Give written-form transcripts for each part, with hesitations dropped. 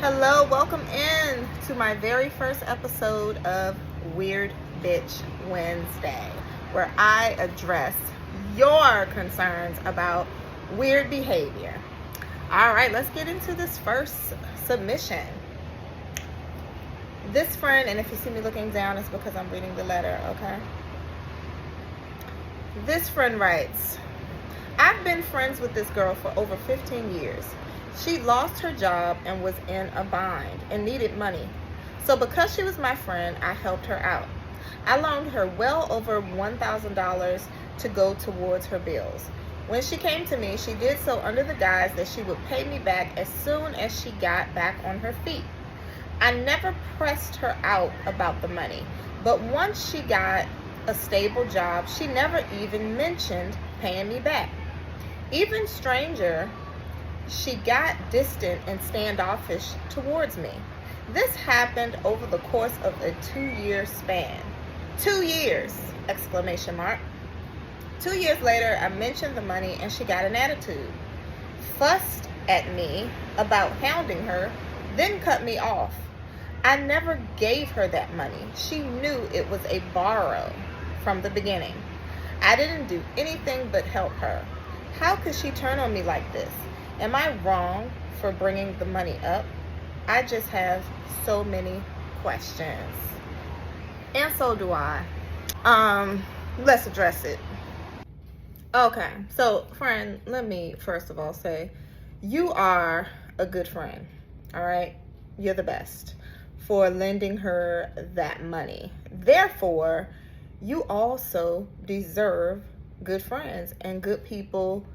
Hello, welcome in to my very first episode of Weird Bitch Wednesday, where I address your concerns about weird behavior. All right, let's get into this first submission. This friend, and if you see me looking down, it's because I'm reading the letter, okay? This friend writes, I've been friends with this girl for over 15 years. She lost her job and was in a bind and needed money. So because she was my friend, I helped her out. I loaned her well over $1,000 to go towards her bills. When she came to me, she did so under the guise that she would pay me back as soon as she got back on her feet. I never pressed her out about the money, but once she got a stable job, she never even mentioned paying me back. Even stranger, she got distant and standoffish towards me. This happened over the course of a 2-year span. 2 years! Exclamation mark. 2 years later, I mentioned the money and she got an attitude. Fussed at me about hounding her, then cut me off. I never gave her that money. She knew it was a borrow from the beginning. I didn't do anything but help her. How could she turn on me like this? Am I wrong for bringing the money up? I just have so many questions. And so do I. Let's address it. Okay, so friend, let me first of all say, you are a good friend, all right? You're the best for lending her that money. Therefore, you also deserve good friends and good people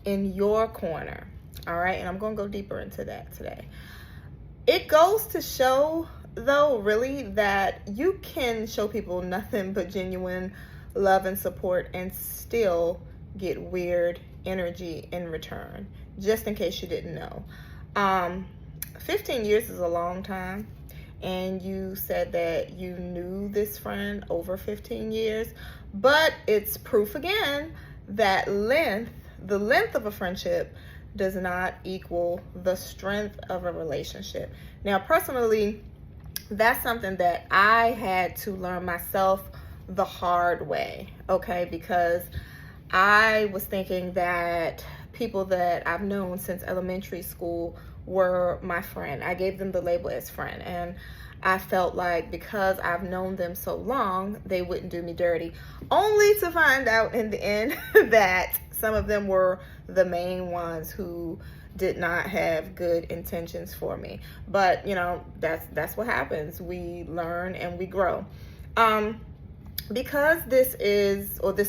in your corner. All right, and I'm going to go deeper into that today. It goes to show, though, really, that you can show people nothing but genuine love and support and still get weird energy in return, just in case you didn't know. 15 years is a long time, and you said that you knew this friend over 15 years, but it's proof again that the length of a friendship does not equal the strength of a relationship. Now, personally, that's something that I had to learn myself the hard way, okay? Because I was thinking that people that I've known since elementary school were my friend. I gave them the label as friend, and I felt like because I've known them so long, they wouldn't do me dirty, only to find out in the end that some of them were the main ones who did not have good intentions for me. But, you know, that's what happens. We learn and we grow. Because this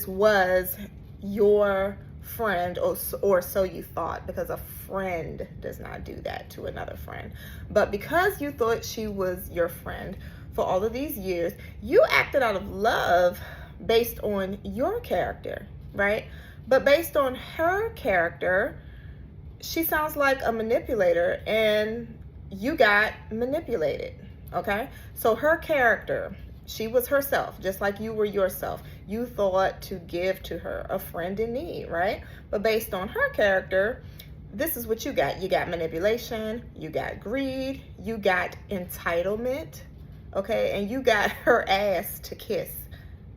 was your friend, or so you thought, because a friend does not do that to another friend. But because you thought she was your friend for all of these years, you acted out of love based on your character, right? But based on her character, she sounds like a manipulator, and you got manipulated, okay? So her character, she was herself, just like you were yourself. You thought to give to her, a friend in need, right? But based on her character, this is what you got. You got manipulation, you got greed, you got entitlement, okay? And you got her ass to kiss,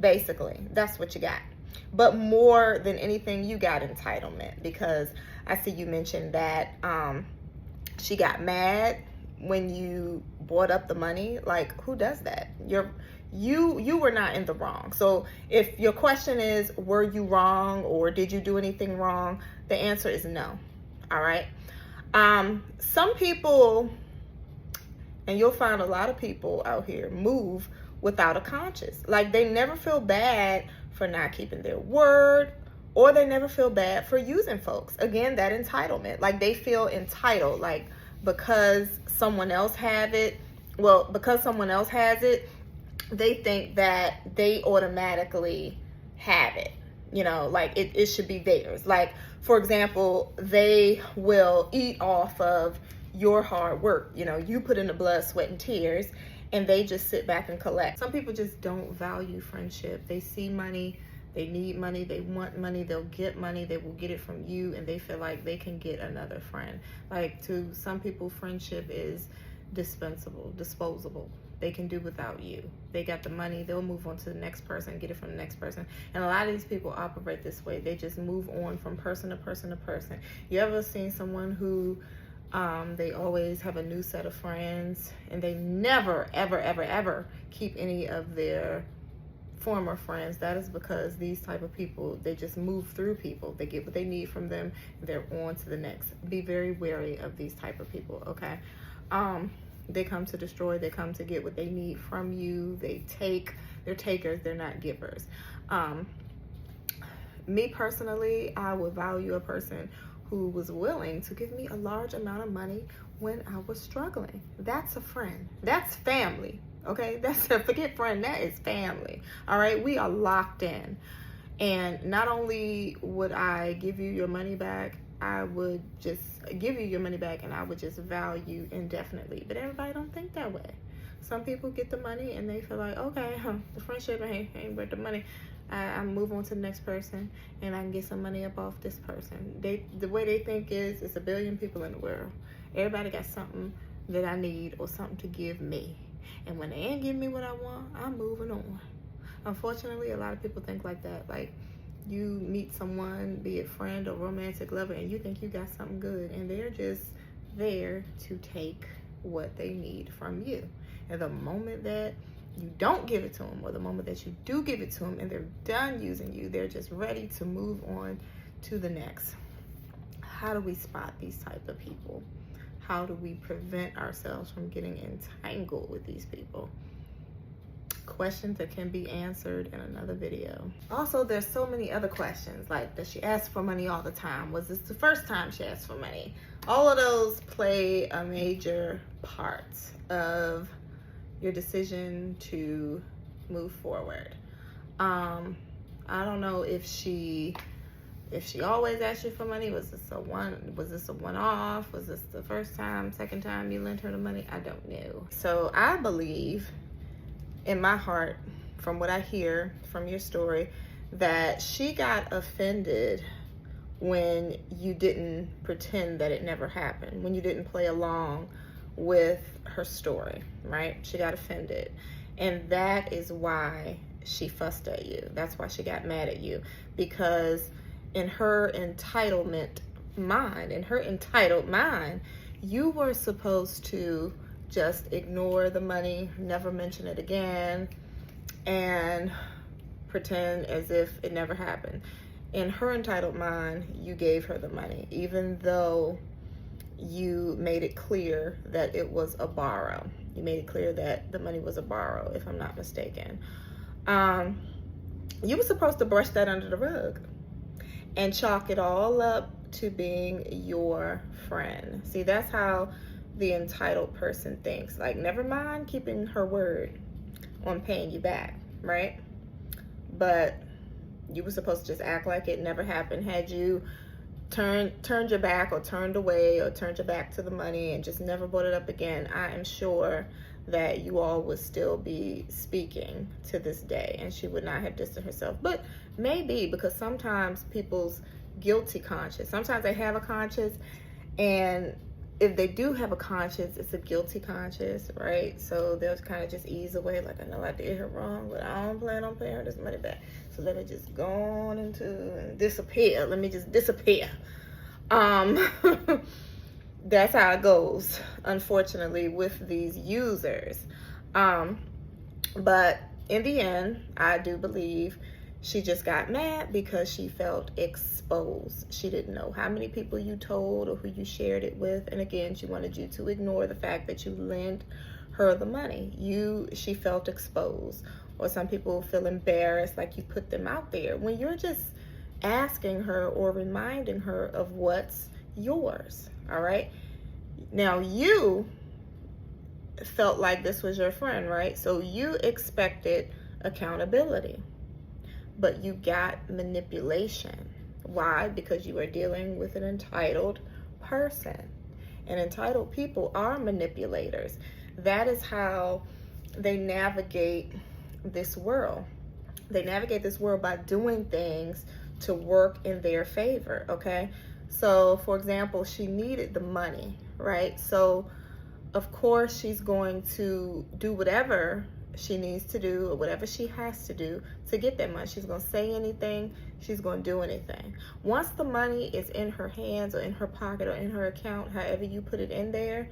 basically. That's what you got. But more than anything, you got entitlement, because I see you mentioned that she got mad when you brought up the money. Like, who does that? You were not in the wrong. So if your question is, were you wrong or did you do anything wrong? The answer is no. All right. Some people, and you'll find a lot of people out here, move without a conscience. Like, they never feel bad for not keeping their word, or they never feel bad for using folks. Again, that entitlement. Like, they feel entitled, like, because someone else has it, they think that they automatically have it. You know, like it should be theirs. Like, for example, they will eat off of your hard work. You know, you put in the blood, sweat, and tears, and they just sit back and collect. Some people just don't value friendship. They see money They need money, they want money, they'll get money, they will get it from you, and they feel like they can get another friend. Like, to some people, friendship is dispensable, disposable. They can do without you. They got the money, they'll move on to the next person, get it from the next person. And a lot of these people operate this way. They just move on from person to person to person. You ever seen someone who they always have a new set of friends, and they never, ever, ever, ever keep any of their former friends? That is because these type of people, they just move through people. They get what they need from them, and they're on to the next. Be very wary of these type of people, okay? They come to destroy, they come to get what they need from you. They're takers, they're not givers. Me personally, I would value a person who was willing to give me a large amount of money when I was struggling. That's a friend. That's family. Okay, forget friend, that is family. All right, we are locked in. And not only would I give you your money back, I would just give you your money back, and I would just value indefinitely. But everybody don't think that way. Some people get the money and they feel like, okay, the friendship ain't worth the money. I move on to the next person, and I can get some money up off this person. The way they think is, it's a billion people in the world. Everybody got something that I need or something to give me. And when they ain't giving me what I want, I'm moving on. Unfortunately, a lot of people think like that. Like, you meet someone, be it friend or romantic lover, and you think you got something good, and they're just there to take what they need from you. And the moment that you don't give it to them, or the moment that you do give it to them and they're done using you, they're just ready to move on to the next. How do we spot these type of people? How do we prevent ourselves from getting entangled with these people? Questions that can be answered in another video. Also, there's so many other questions, like, does she ask for money all the time? Was this the first time she asked for money? All of those play a major part of your decision to move forward. I don't know if she always asked you for money. Was this a one-off? Was this the first time, second time you lent her the money? I don't know. So I believe in my heart, from what I hear from your story, that she got offended when you didn't pretend that it never happened, when you didn't play along with her story, right? She got offended, and that is why she fussed at you. That's why she got mad at you, because in her entitled mind, you were supposed to just ignore the money, never mention it again, and pretend as if it never happened. In her entitled mind, you gave her the money, even though you made it clear that it was a borrow. You made it clear that the money was a borrow, if I'm not mistaken. You were supposed to brush that under the rug and chalk it all up to being your friend. See, that's how the entitled person thinks. Like, never mind keeping her word on paying you back, right? But you were supposed to just act like it never happened. Had you turned your back, or turned away, or turned your back to the money and just never brought it up again, I am sure that you all would still be speaking to this day, and she would not have distanced herself. But maybe because sometimes people's guilty conscience, sometimes they have a conscience, and if they do have a conscience, it's a guilty conscience, right? So they'll kind of just ease away, like, I know I did her wrong, but I don't plan on paying her this money back. So let me just go on into and disappear. Let me just disappear. That's how it goes, unfortunately, with these users. But in the end, I do believe she just got mad because she felt exposed. She didn't know how many people you told or who you shared it with. And again, she wanted you to ignore the fact that you lent her the money. She felt exposed. Or some people feel embarrassed, like you put them out there, when you're just asking her or reminding her of what's yours. All right. Now, you felt like this was your friend, right? So you expected accountability, but you got manipulation. Why? Because you are dealing with an entitled person, and entitled people are manipulators. That is how they navigate this world. They navigate this world by doing things to work in their favor, okay? So, for example, she needed the money, right? So, of course, she's going to do whatever she needs to do or whatever she has to do to get that money. She's going to say anything. She's going to do anything. Once the money is in her hands or in her pocket or in her account, however you put it in there,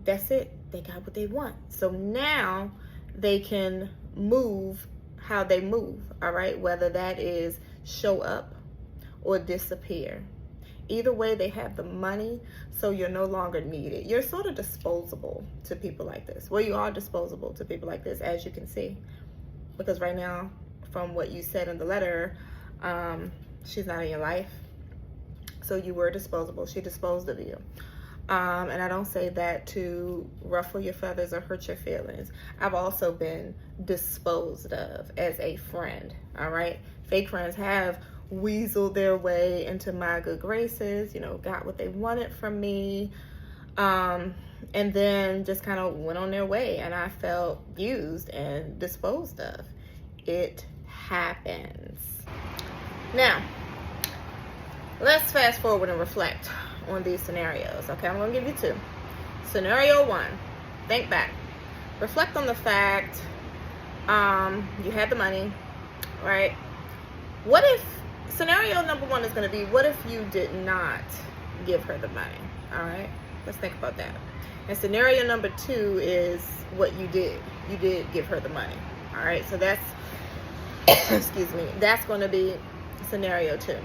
that's it. They got what they want. So now they can move how they move, all right? Whether that is show up or disappear. Either way, they have the money, so you're no longer needed. You're sort of disposable to people like this. Well, you are disposable to people like this, as you can see. Because right now, from what you said in the letter, she's not in your life. So you were disposable. She disposed of you. And I don't say that to ruffle your feathers or hurt your feelings. I've also been disposed of as a friend, all right? Fake friends have weaseled their way into my good graces, you know, got what they wanted from me, and then just kind of went on their way, and I felt used and disposed of. It happens. Now, let's fast forward and reflect on these scenarios, okay? I'm going to give you two. Scenario one, think back. Reflect on the fact you had the money, right? What if, scenario number one is going to be, what if you did not give her the money, all right? Let's think about that. And scenario number two is what you did. You did give her the money, all right? So that's, excuse me, that's going to be scenario two.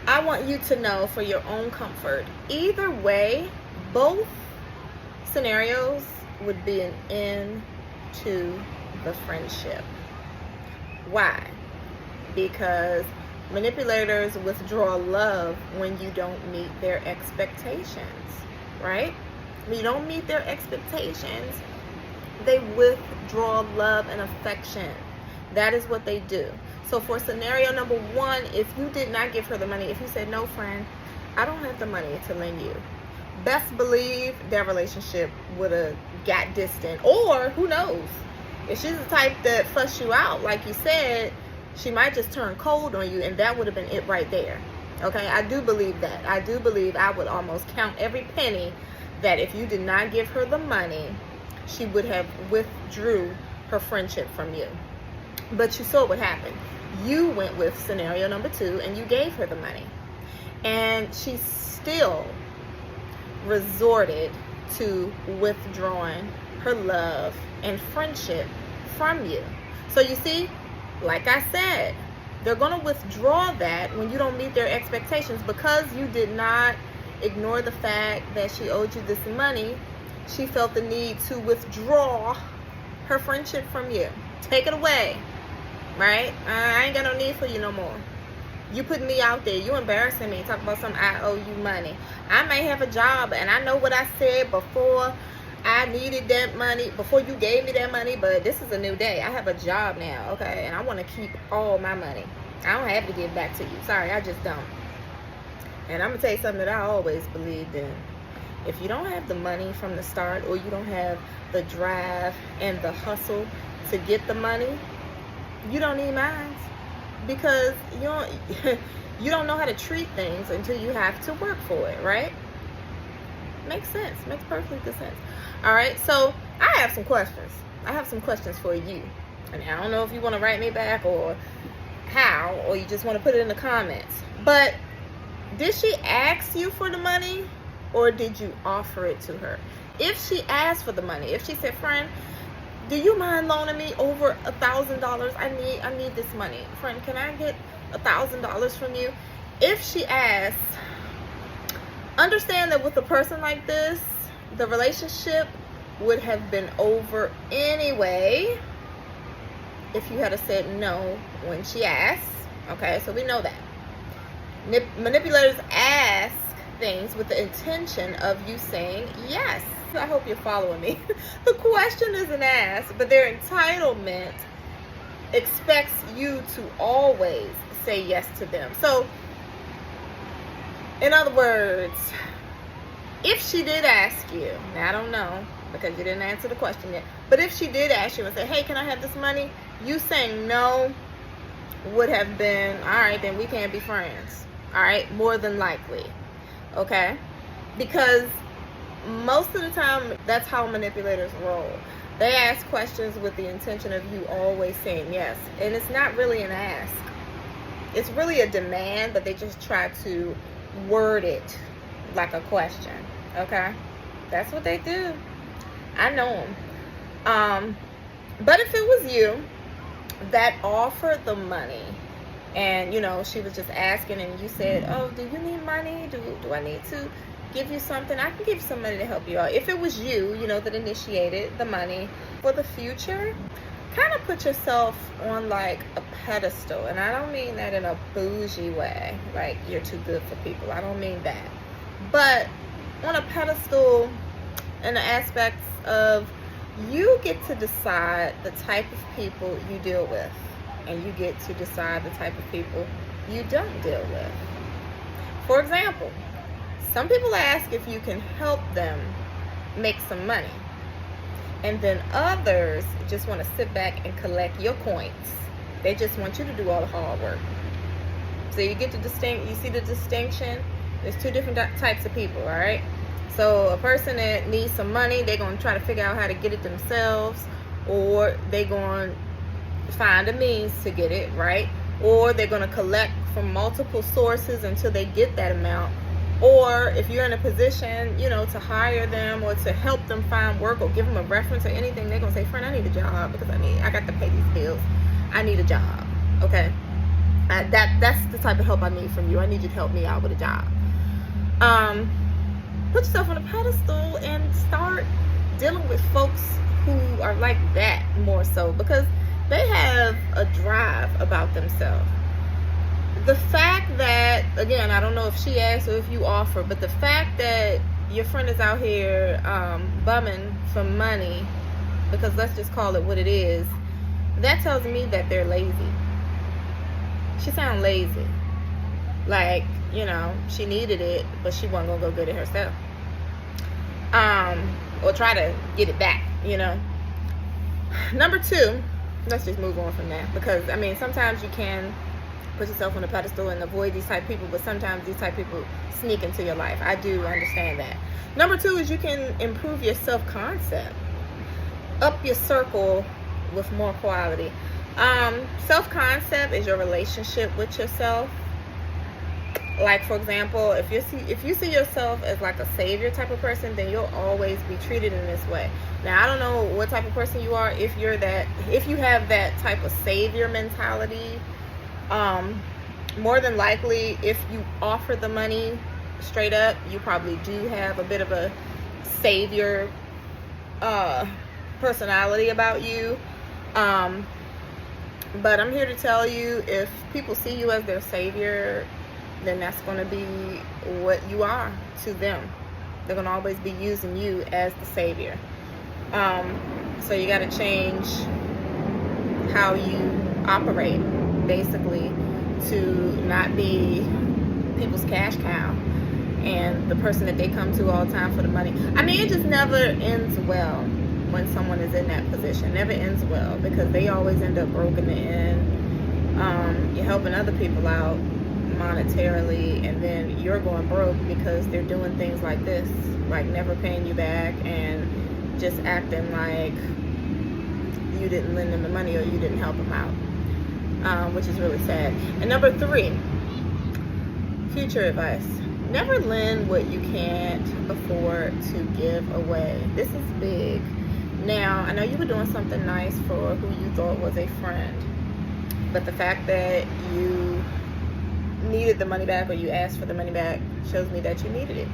I want you to know for your own comfort, either way, both scenarios would be an end to the friendship. Why? Because manipulators withdraw love when you don't meet their expectations, right? When you don't meet their expectations, they withdraw love and affection. That is what they do. So for scenario number one, if you did not give her the money, if you said, no, friend, I don't have the money to lend you, best believe their relationship would have got distant. Or who knows, if she's the type that fuss you out, like you said, she might just turn cold on you, and that would have been it right there. Okay, I do believe that. I do believe I would almost count every penny that if you did not give her the money, she would have withdrew her friendship from you. But you saw what happened. You went with scenario number two and you gave her the money. And she still resorted to withdrawing her love and friendship from you. So you see, like I said, they're going to withdraw that when you don't meet their expectations, because you did not ignore the fact that she owed you this money. She felt the need to withdraw her friendship from you. Take it away, right? I ain't got no need for you no more. You putting me out there. You embarrassing me. Talk about something, I owe you money. I may have a job, and I know what I said before I needed that money, before you gave me that money, but this is a new day. I have a job now, okay? And I want to keep all my money. I don't have to give back to you. Sorry, I just don't. And I'm going to tell you something that I always believed in. If you don't have the money from the start, or you don't have the drive and the hustle to get the money, you don't need mine. Because you don't know how to treat things until you have to work for it, right? Makes sense. Makes perfect sense. All right, so I have some questions. I have some questions for you. And I don't know if you want to write me back or how, or you just want to put it in the comments. But did she ask you for the money, or did you offer it to her? If she asked for the money, if she said, friend, do you mind loaning me over $1,000? I need this money. Friend, can I get $1,000 from you? If she asks, understand that with a person like this, the relationship would have been over anyway if you had said no when she asked. Okay, so we know that. Manipulators ask things with the intention of you saying yes. I hope you're following me. The question isn't asked, but their entitlement expects you to always say yes to them. So, in other words, if she did ask you, now I don't know, because you didn't answer the question yet, but if she did ask you and say, hey, can I have this money? You saying no would have been, all right, then we can't be friends. All right, more than likely. Okay? Because most of the time, that's how manipulators roll. They ask questions with the intention of you always saying yes. And it's not really an ask. It's really a demand, but they just try to word it like a question. Okay? That's what they do. I know them. But if it was you that offered the money, and, you know, she was just asking, and you said, oh, do you need money? Do I need to give you something? I can give you some money to help you out. If it was you, you know, that initiated the money, for the future, kind of put yourself on like a pedestal. And I don't mean that in a bougie way, like you're too good for people. I don't mean that. But on a pedestal in the aspects of, you get to decide the type of people you deal with, and you get to decide the type of people you don't deal with. For example, some people ask if you can help them make some money, and then others just want to sit back and collect your coins. They just want you to do all the hard work. So you get to you see the distinction? There's two different types of people, all right? So a person that needs some money, they're going to try to figure out how to get it themselves, or they're going to find a means to get it, right? Or they're going to collect from multiple sources until they get that amount. Or if you're in a position, you know, to hire them or to help them find work or give them a reference or anything, they're going to say, friend, I need a job because I got to pay these bills. I need a job, okay? That's the type of help I need from you. I need you to help me out with a job. Put yourself on a pedestal and start dealing with folks who are like that more so, because they have a drive about themselves. The fact that, again, I don't know if she asked or if you offer, but the fact that your friend is out here bumming for money, because let's just call it what it is, that tells me that they're lazy. She sounds lazy. Like, you know, she needed it, but she wasn't gonna go get it herself. Or try to get it back, you know. Number two, let's just move on from that, because I mean, sometimes you can put yourself on a pedestal and avoid these type of people, but sometimes these type of people sneak into your life. I do understand that. Number two is you can improve your self-concept, up your circle with more quality. Self-concept is your relationship with yourself. Like, for example, if you see yourself as like a savior type of person, then you'll always be treated in this way. Now, I don't know what type of person you are. If you have that type of savior mentality, more than likely, if you offer the money straight up, you probably do have a bit of a savior personality about you. But I'm here to tell you, if people see you as their savior, then that's going to be what you are to them. They're going to always be using you as the savior. So you got to change how you operate, basically, to not be people's cash cow and the person that they come to all the time for the money. I mean, it just never ends well when someone is in that position. Never ends well, because they always end up broke in the end. You're helping other people out monetarily, and then you're going broke because they're doing things like this, like never paying you back and just acting like you didn't lend them the money or you didn't help them out, which is really sad. And number three, future advice: never lend what you can't afford to give away. This is big. Now, I know you were doing something nice for who you thought was a friend, but the fact that you needed the money back or you asked for the money back shows me that you needed it.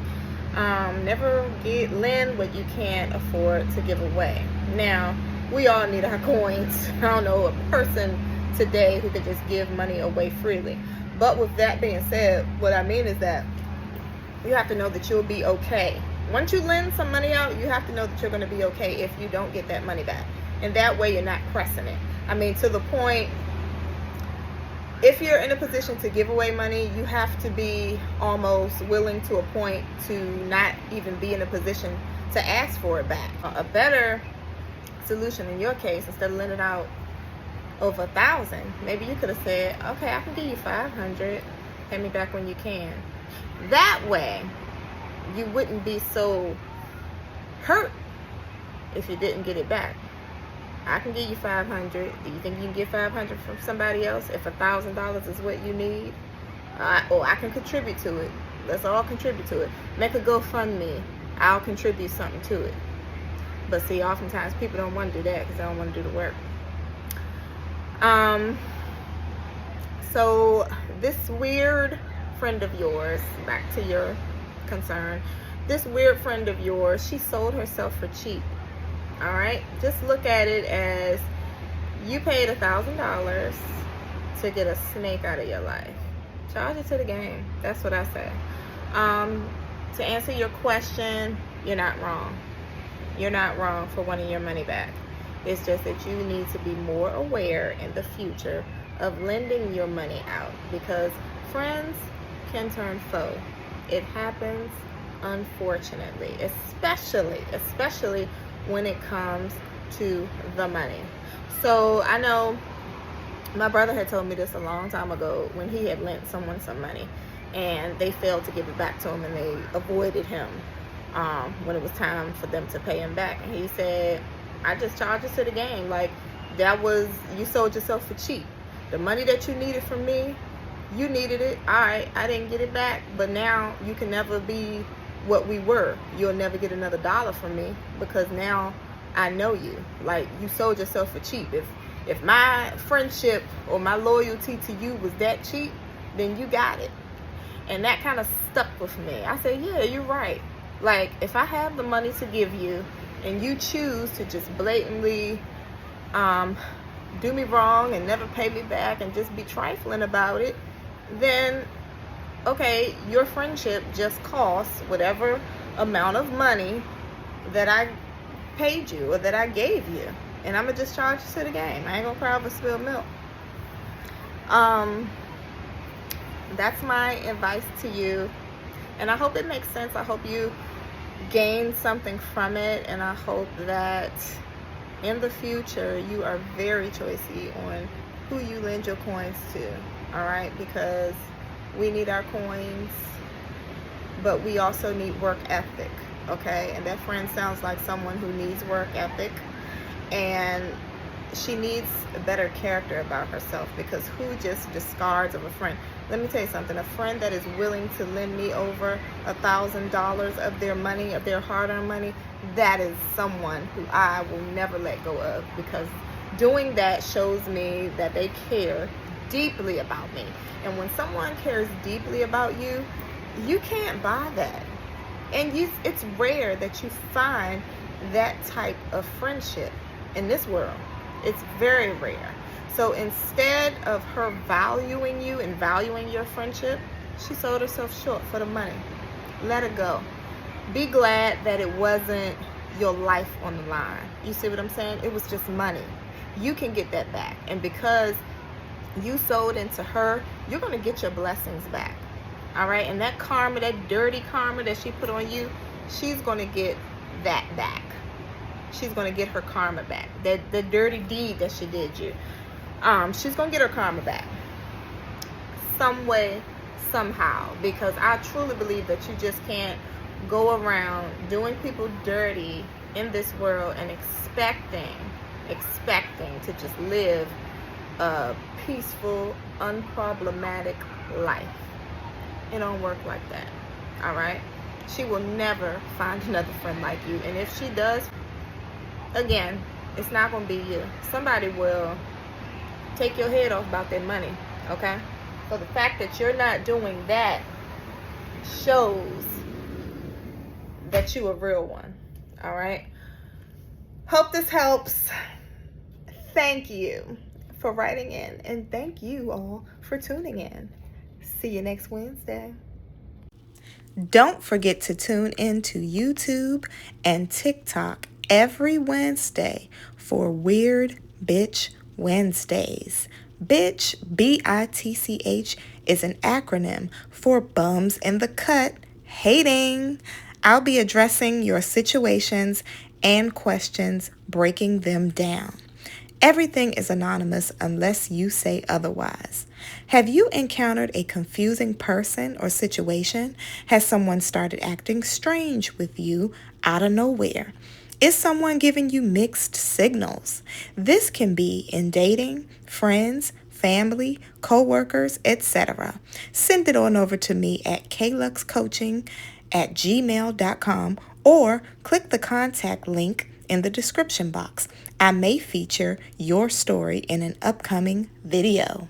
Never lend what you can't afford to give away. Now, we all need our coins. I don't know a person today who could just give money away freely. But with that being said, what I mean is that you have to know that you'll be okay. Once you lend some money out, you have to know that you're going to be okay if you don't get that money back. And that way you're not pressing it. I mean, to the point, if you're in a position to give away money, you have to be almost willing to a point to not even be in a position to ask for it back. A better solution in your case, instead of lending out over 1,000. Maybe you could have said, okay, I can give you 500. Pay me back when you can. That way, you wouldn't be so hurt if you didn't get it back. I can give you 500. Do you think you can get 500 from somebody else if $1,000 is what you need? Or I can contribute to it. Let's all contribute to it. Make a GoFundMe. I'll contribute something to it. But see, oftentimes people don't want to do that because they don't want to do the work. So this weird friend of yours, back to your concern, this weird friend of yours, she sold herself for cheap. All right, just look at it as you paid $1,000 to get a snake out of your life. Charge it to the game. That's what I say. To answer your question, you're not wrong. You're not wrong for wanting your money back. It's just that you need to be more aware in the future of lending your money out, because friends can turn foe. It happens, unfortunately, especially when it comes to the money. So I know my brother had told me this a long time ago when he had lent someone some money and they failed to give it back to him, and they avoided him when it was time for them to pay him back. And he said, I just charged it to the game. Like, that was, you sold yourself for cheap. The money that you needed from me, you needed it. All right, I didn't get it back, but now you can never be what we were. You'll never get another dollar from me because now I know you. Like, you sold yourself for cheap. If my friendship or my loyalty to you was that cheap, then you got it. And that kind of stuck with me. I said, yeah, you're right. Like, if I have the money to give you and you choose to just blatantly do me wrong and never pay me back and just be trifling about it, then okay, your friendship just costs whatever amount of money that I paid you or that I gave you, and I'm gonna just charge you to the game. I ain't gonna cry over spilled milk. That's my advice to you, and I hope it makes sense. I hope you gain something from it, and I hope that in the future you are very choosy on who you lend your coins to. All right, because we need our coins, but we also need work ethic. Okay, and that friend sounds like someone who needs work ethic, and she needs a better character about herself, because who just discards of a friend? Let me tell you something. A friend that is willing to lend me over $1,000 of their money, of their hard-earned money, that is someone who I will never let go of, because doing that shows me that they care deeply about me. And when someone cares deeply about you, you can't buy that. And it's rare that you find that type of friendship in this world. It's very rare. So instead of her valuing you and valuing your friendship, she sold herself short for the money. Let it go. Be glad that it wasn't your life on the line. You see what I'm saying? It was just money. You can get that back. And because you sold into her, you're going to get your blessings back. All right? And that karma, that dirty karma that she put on you, she's going to get that back. She's going to get her karma back. The dirty deed that she did you. She's going to get her karma back. Some way, somehow. Because I truly believe that you just can't go around doing people dirty in this world and expecting to just live a peaceful, unproblematic life. It don't work like that. All right? She will never find another friend like you. And if she does, again, it's not going to be you. Somebody will take your head off about their money. Okay? So the fact that you're not doing that shows that you a real one. All right? Hope this helps. Thank you for writing in, and thank you all for tuning in. See you next Wednesday. Don't forget to tune in to YouTube and TikTok every Wednesday for Weird Bitch Wednesdays. Bitch, B-I-T-C-H, is an acronym for Bums in the Cut Hating. I'll be addressing your situations and questions, breaking them down. Everything is anonymous unless you say otherwise. Have you encountered a confusing person or situation? Has someone started acting strange with you out of nowhere? Is someone giving you mixed signals? This can be in dating, friends, family, co-workers, etc. Send it on over to me at kluxcoaching@gmail.com or click the contact link in the description box. I may feature your story in an upcoming video.